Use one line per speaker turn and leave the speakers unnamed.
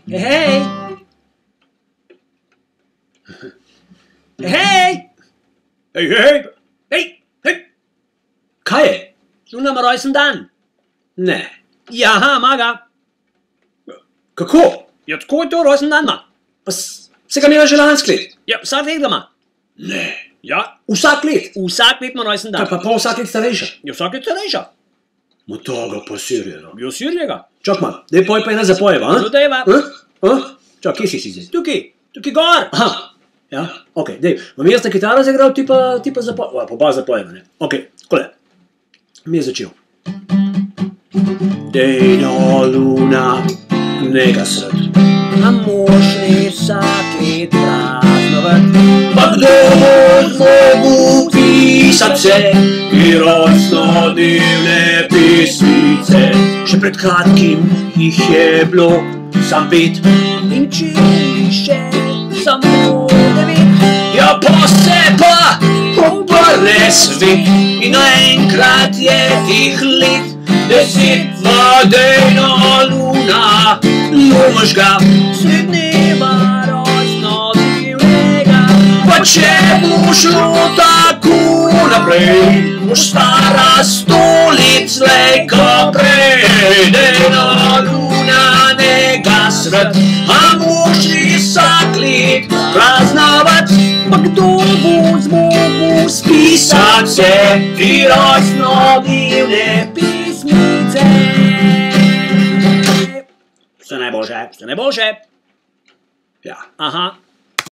Hej! Hej!
Hej!
Hej!
Kaj je?
Zunaj ima rojsten dan.
Ne.
Jaha, maga.
Kako?
Ja, tako je to rojsten dan, ma.
Pa se ga imela že lansko let?
Ja, vsak let ga ima.
Ne.
Ja,
Vsak let?
vsak let ima rojsten
Kaj
dan.
pa pol vsak let starejša?
Ja, vsak let starejša.
Ma toga pa sirjeno.
Jo, sirjega.
Čak mal, daj poj pa ena zapojeva, a?
No, dajva.
Čak, kje si zdaj?
Tukaj gor.
Aha. Ja, okej, daj. Bom jaz na kitaro zagral, ti pa zapojeva. Pa oba zapojeva, ne? Okej, takole. Mi je začel. Dejno luna, nega sred.
A mošli vsak let praznovati.
Pa kdo bo zmogel pisat vse, ki rojstnodnevne pesmice. Še pred kratkim jih je bilo sam 5.
In če še samo 9.
Ja, pa se pa obrne svet in naenkrat je tih let 10. Pa dejno luna, ljubiš ga.
Sred dneva rojstnodnevnega.
Pa če bo šlo tako naprej, boš stara 100 let slej ko prej. Dejno luna, nega sred, a mošli vsak let praznovati.
Pa kdo bo zmogel
Pisat se ti rojstnodnevne
pesmice?
Vse najboljše.
Vse najboljše.
Ja.
Aha.